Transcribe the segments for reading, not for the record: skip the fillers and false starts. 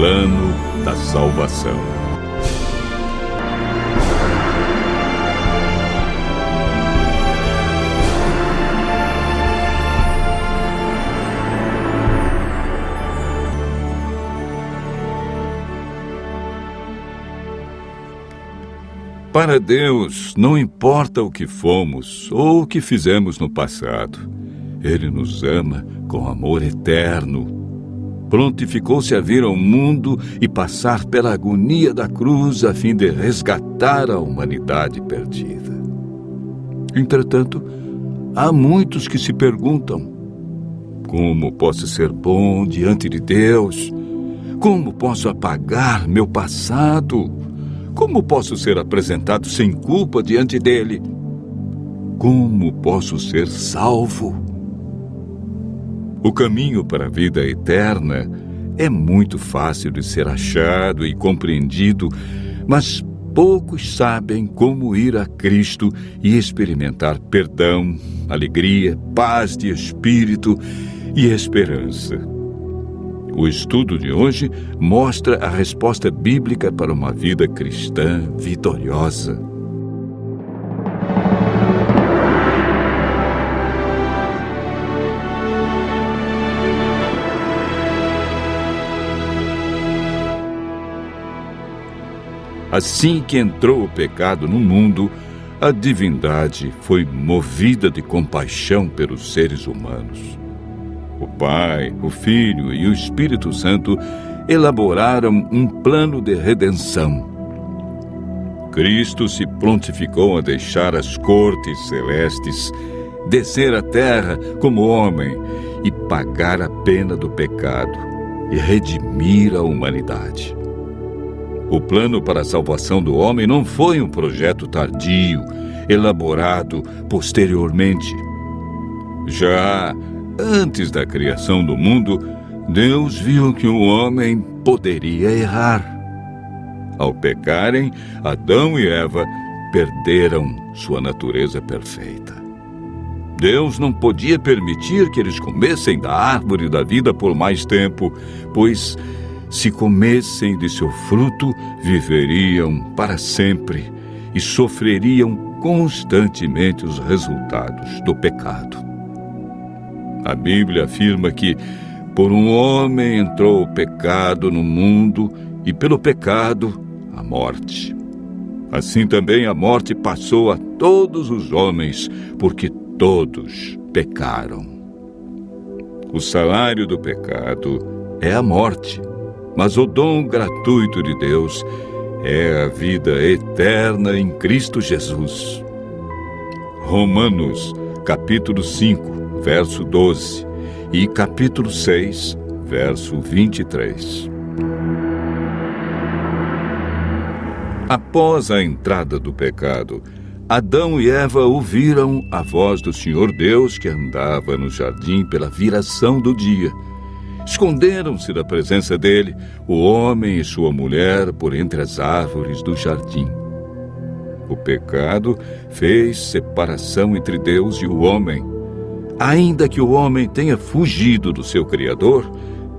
plano da salvação. Para Deus, não importa o que fomos ou o que fizemos no passado. Ele nos ama com amor eterno. Prontificou-se a vir ao mundo e passar pela agonia da cruz a fim de resgatar a humanidade perdida. Entretanto, há muitos que se perguntam: como posso ser bom diante de Deus? Como posso apagar meu passado? Como posso ser apresentado sem culpa diante dele? Como posso ser salvo? O caminho para a vida eterna é muito fácil de ser achado e compreendido, mas poucos sabem como ir a Cristo e experimentar perdão, alegria, paz de espírito e esperança. O estudo de hoje mostra a resposta bíblica para uma vida cristã vitoriosa. Assim que entrou o pecado no mundo, a divindade foi movida de compaixão pelos seres humanos. O Pai, o Filho e o Espírito Santo elaboraram um plano de redenção. Cristo se prontificou a deixar as cortes celestes, descer à terra como homem e pagar a pena do pecado e redimir a humanidade. O plano para a salvação do homem não foi um projeto tardio, elaborado posteriormente. Já antes da criação do mundo, Deus viu que o homem poderia errar. Ao pecarem, Adão e Eva perderam sua natureza perfeita. Deus não podia permitir que eles comessem da árvore da vida por mais tempo, pois, se comessem de seu fruto, viveriam para sempre e sofreriam constantemente os resultados do pecado. A Bíblia afirma que por um homem entrou o pecado no mundo e pelo pecado a morte. Assim também a morte passou a todos os homens, porque todos pecaram. O salário do pecado é a morte, mas o dom gratuito de Deus é a vida eterna em Cristo Jesus. Romanos, capítulo 5. Verso 12 e capítulo 6, verso 23. Após a entrada do pecado, Adão e Eva ouviram a voz do Senhor Deus que andava no jardim pela viração do dia. Esconderam-se da presença dele, o homem e sua mulher, por entre as árvores do jardim. O pecado fez separação entre Deus e o homem. Ainda que o homem tenha fugido do seu Criador,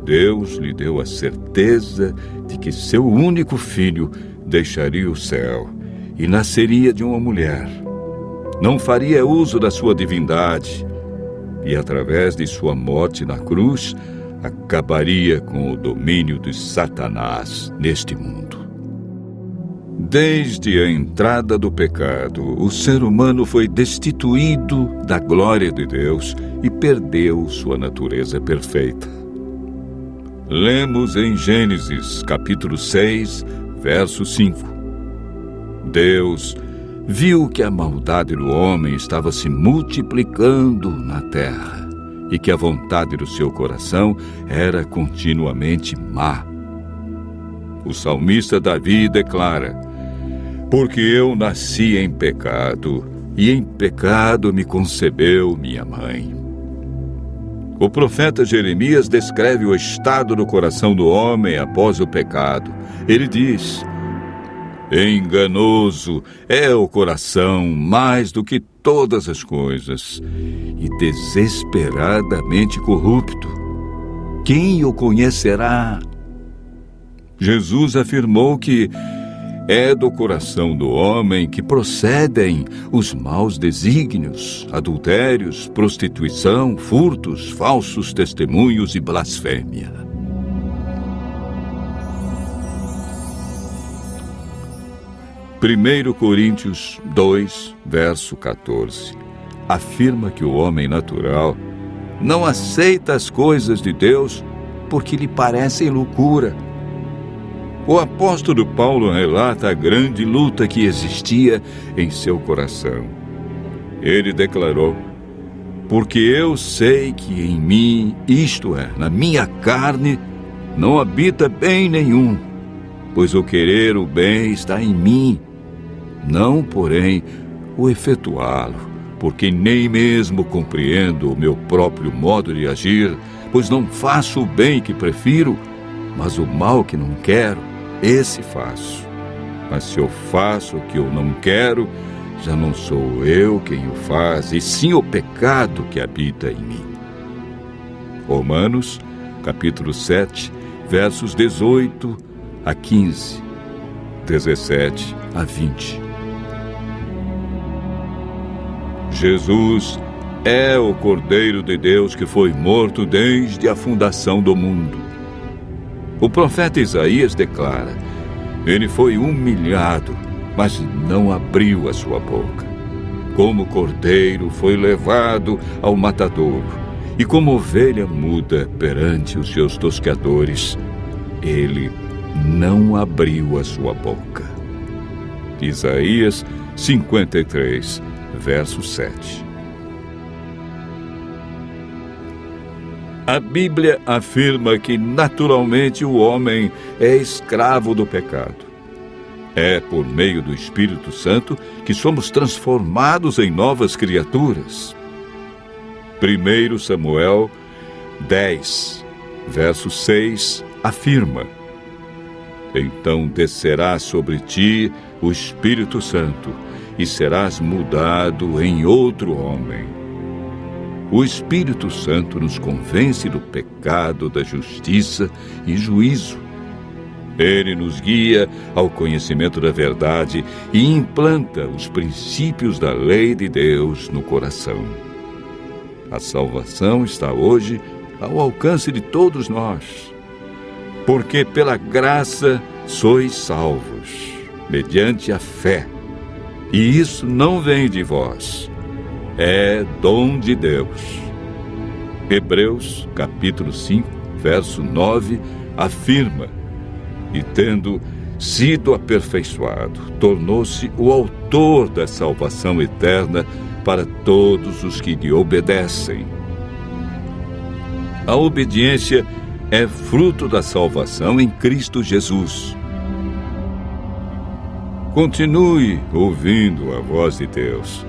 Deus lhe deu a certeza de que seu único filho deixaria o céu e nasceria de uma mulher. Não faria uso da sua divindade e, através de sua morte na cruz, acabaria com o domínio de Satanás neste mundo. Desde a entrada do pecado, o ser humano foi destituído da glória de Deus e perdeu sua natureza perfeita. Lemos em Gênesis, capítulo 6, verso 5. Deus viu que a maldade do homem estava se multiplicando na terra e que a vontade do seu coração era continuamente má. O salmista Davi declara: porque eu nasci em pecado, e em pecado me concebeu minha mãe. O profeta Jeremias descreve o estado do coração do homem após o pecado. Ele diz: enganoso é o coração mais do que todas as coisas, e desesperadamente corrupto. Quem o conhecerá? Jesus afirmou que é do coração do homem que procedem os maus desígnios, adultérios, prostituição, furtos, falsos testemunhos e blasfêmia. Primeiro Coríntios 2, verso 14, afirma que o homem natural não aceita as coisas de Deus porque lhe parecem loucura. O apóstolo Paulo relata a grande luta que existia em seu coração. Ele declarou: porque eu sei que em mim, isto é, na minha carne, não habita bem nenhum, pois o querer o bem está em mim, não, porém, o efetuá-lo, porque nem mesmo compreendo o meu próprio modo de agir, pois não faço o bem que prefiro, mas o mal que não quero, esse faço. Mas se eu faço o que eu não quero, já não sou eu quem o faz, e sim o pecado que habita em mim. Romanos, capítulo 7, versos 18 a 15, 17 a 20. Jesus é o Cordeiro de Deus que foi morto desde a fundação do mundo. O profeta Isaías declara: ele foi humilhado, mas não abriu a sua boca. Como cordeiro foi levado ao matadouro, e como ovelha muda perante os seus tosqueadores, ele não abriu a sua boca. Isaías 53, verso 7. A Bíblia afirma que naturalmente o homem é escravo do pecado. É por meio do Espírito Santo que somos transformados em novas criaturas. 1 Samuel 10, verso 6, afirma: então descerá sobre ti o Espírito Santo, e serás mudado em outro homem. O Espírito Santo nos convence do pecado, da justiça e juízo. Ele nos guia ao conhecimento da verdade e implanta os princípios da lei de Deus no coração. A salvação está hoje ao alcance de todos nós, porque pela graça sois salvos, mediante a fé. E isso não vem de vós, é dom de Deus. Hebreus, capítulo 5, verso 9, afirma: e tendo sido aperfeiçoado, tornou-se o autor da salvação eterna para todos os que lhe obedecem. A obediência é fruto da salvação em Cristo Jesus. Continue ouvindo a voz de Deus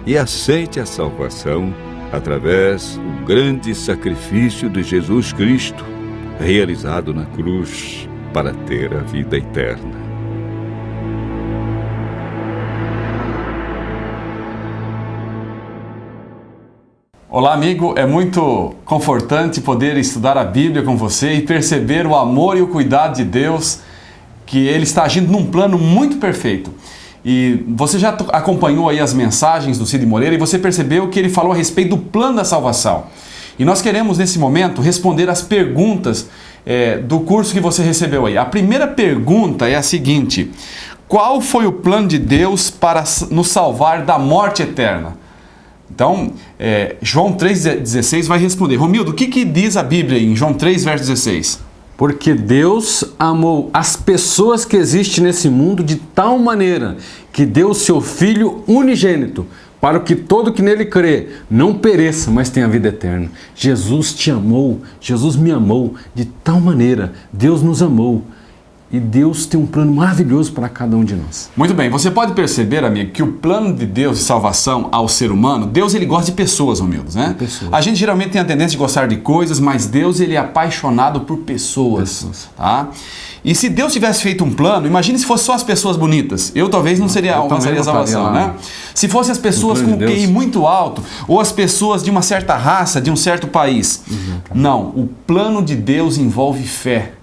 e aceite a salvação através do grande sacrifício de Jesus Cristo, realizado na cruz para ter a vida eterna. Olá, amigo, é muito confortante poder estudar a Bíblia com você e perceber o amor e o cuidado de Deus, que Ele está agindo num plano muito perfeito. E você já acompanhou aí as mensagens do Cid Moreira e você percebeu que ele falou a respeito do plano da salvação. E nós queremos, nesse momento, responder as perguntas do curso que você recebeu aí. A primeira pergunta é a seguinte: qual foi o plano de Deus para nos salvar da morte eterna? Então, João 3,16 vai responder. Romildo, o que diz a Bíblia em João 3, verso 16? Porque Deus amou as pessoas que existem nesse mundo de tal maneira que deu o seu Filho unigênito, para que todo que nele crê não pereça, mas tenha vida eterna. Jesus te amou, Jesus me amou de tal maneira, Deus nos amou. E Deus tem um plano maravilhoso para cada um de nós. Muito bem, você pode perceber, amigo, que o plano de Deus de salvação ao ser humano, Deus ele gosta de pessoas, humildes, né? Pessoas. A gente geralmente tem a tendência de gostar de coisas, mas Deus ele é apaixonado por pessoas. Tá? E se Deus tivesse feito um plano, imagine se fosse só as pessoas bonitas. Eu talvez não seria alcançaria a salvação, né? Se fosse as pessoas com QI muito alto, ou as pessoas de uma certa raça, de um certo país. Não, o plano de Deus envolve fé.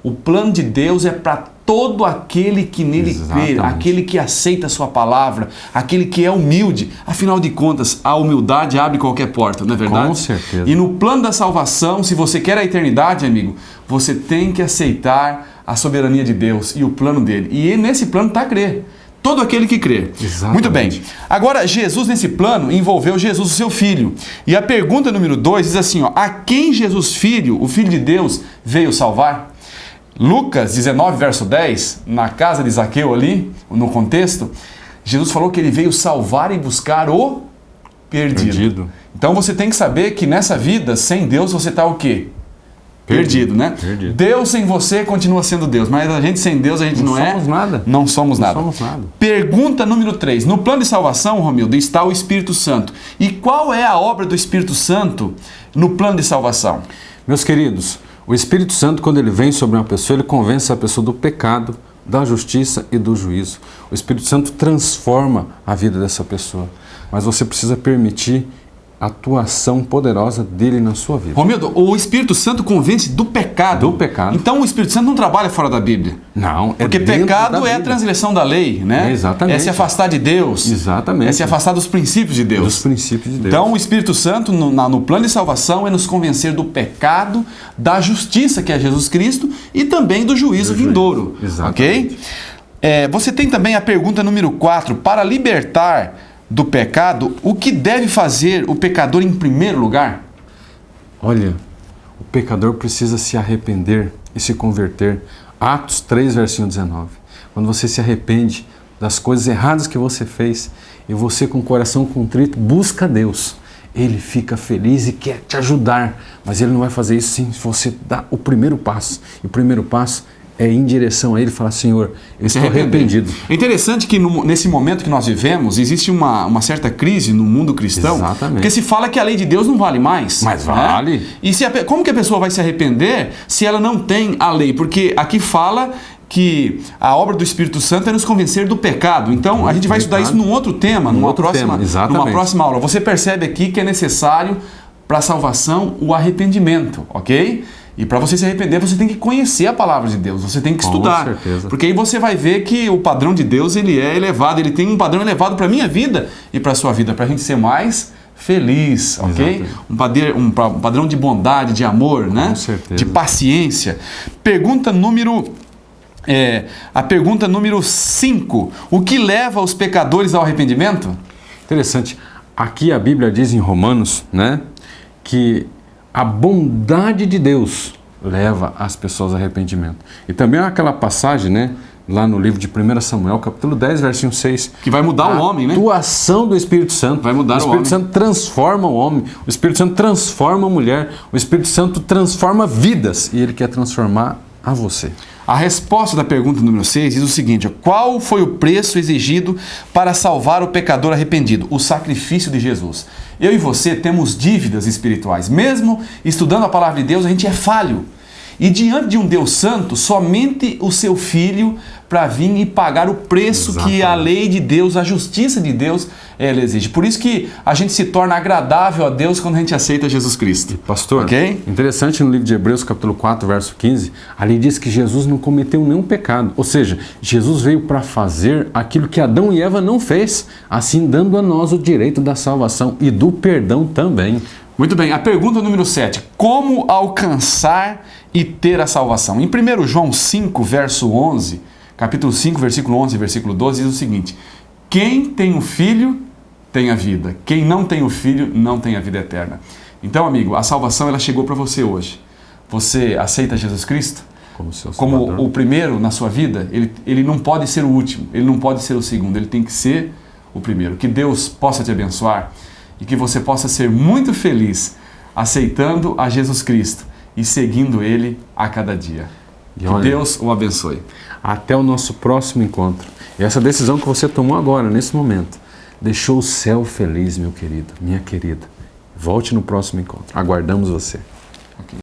O plano de Deus é para todo aquele que nele crê, aquele que aceita a sua palavra, aquele que é humilde. Afinal de contas, a humildade abre qualquer porta, não é verdade? Com certeza. E no plano da salvação, se você quer a eternidade, amigo, você tem que aceitar a soberania de Deus e o plano dele. E nesse plano está a crer. Todo aquele que crê. Exatamente. Muito bem. Agora, Jesus nesse plano envolveu Jesus, o seu Filho. E a pergunta número 2 diz assim, ó, a quem Jesus Filho, o Filho de Deus, veio salvar? Lucas 19, verso 10, na casa de Zaqueu ali, no contexto, Jesus falou que ele veio salvar e buscar o perdido. Então você tem que saber que nessa vida, sem Deus, você está o quê? Perdido, né? Perdido. Deus sem você continua sendo Deus, mas a gente sem Deus, a gente não é... somos nada. Não somos nada. Não somos nada. Pergunta número 3. No plano de salvação, Romildo, está o Espírito Santo. E qual é a obra do Espírito Santo no plano de salvação? Meus queridos, o Espírito Santo, quando ele vem sobre uma pessoa, ele convence a pessoa do pecado, da justiça e do juízo. O Espírito Santo transforma a vida dessa pessoa, mas você precisa permitir a atuação poderosa dele na sua vida. Romildo, o Espírito Santo convence do pecado. Do pecado. Então o Espírito Santo não trabalha fora da Bíblia. Não, Porque pecado é a transgressão da lei, né? Exatamente. É se afastar de Deus. Exatamente. É se afastar dos princípios de Deus. Dos princípios de Deus. Então o Espírito Santo, no plano de salvação, é nos convencer do pecado, da justiça, que é Jesus Cristo, e também do juízo vindouro. Exatamente. Ok? Você tem também a pergunta número 4. Para libertar do pecado, o que deve fazer o pecador em primeiro lugar? Olha, o pecador precisa se arrepender e se converter. Atos 3, versinho 19. Quando você se arrepende das coisas erradas que você fez e você com o coração contrito busca Deus, Ele fica feliz e quer te ajudar, mas Ele não vai fazer isso sem você dar o primeiro passo. E o primeiro passo é ir em direção a Ele e falar, Senhor, eu estou arrependido. É interessante que nesse momento que nós vivemos, existe uma certa crise no mundo cristão. Exatamente. Porque se fala que a lei de Deus não vale mais. Mas né? vale. E como que a pessoa vai se arrepender se ela não tem a lei? Porque aqui fala que a obra do Espírito Santo é nos convencer do pecado. Então, a gente vai estudar isso num outro tema, numa próxima aula. Você percebe aqui que é necessário para a salvação o arrependimento, ok? E para você se arrepender, você tem que conhecer a palavra de Deus, você tem que estudar. Com certeza. Porque aí você vai ver que o padrão de Deus ele é elevado, ele tem um padrão elevado para a minha vida e para a sua vida, para a gente ser mais feliz, ok? Um padrão de bondade, de amor, né? Com certeza. De paciência. A pergunta número 5. O que leva os pecadores ao arrependimento? Interessante. Aqui a Bíblia diz em Romanos, né, que a bondade de Deus leva as pessoas ao arrependimento. E também aquela passagem, né, lá no livro de 1 Samuel, capítulo 10, versículo 6. Que vai mudar o homem, né? A atuação do Espírito Santo. Vai mudar o homem. O Espírito Santo transforma o homem. O Espírito Santo transforma a mulher. O Espírito Santo transforma vidas. E Ele quer transformar a você. A resposta da pergunta número 6 diz o seguinte: qual foi o preço exigido para salvar o pecador arrependido? O sacrifício de Jesus. Eu e você temos dívidas espirituais. Mesmo estudando a palavra de Deus, a gente é falho. E diante de um Deus santo, somente o seu Filho para vir e pagar o preço que a lei de Deus, a justiça de Deus, ela exige. Por isso que a gente se torna agradável a Deus quando a gente aceita Jesus Cristo. Pastor, okay? Interessante no livro de Hebreus, capítulo 4, verso 15, ali diz que Jesus não cometeu nenhum pecado. Ou seja, Jesus veio para fazer aquilo que Adão e Eva não fez, assim dando a nós o direito da salvação e do perdão também. Muito bem, a pergunta número 7. Como alcançar e ter a salvação? Em 1 João 5, verso 11, capítulo 5, versículo 11 e versículo 12, diz o seguinte: quem tem o Filho tem a vida, quem não tem o Filho não tem a vida eterna. Então, amigo, a salvação ela chegou para você hoje. Você aceita Jesus Cristo como o primeiro na sua vida? Ele não pode ser o último, ele não pode ser o segundo, ele tem que ser o primeiro. Que Deus possa te abençoar e que você possa ser muito feliz aceitando a Jesus Cristo e seguindo Ele a cada dia. Que Deus o abençoe. Até o nosso próximo encontro. E essa decisão que você tomou agora, nesse momento, deixou o céu feliz, meu querido, minha querida. Volte no próximo encontro. Aguardamos você.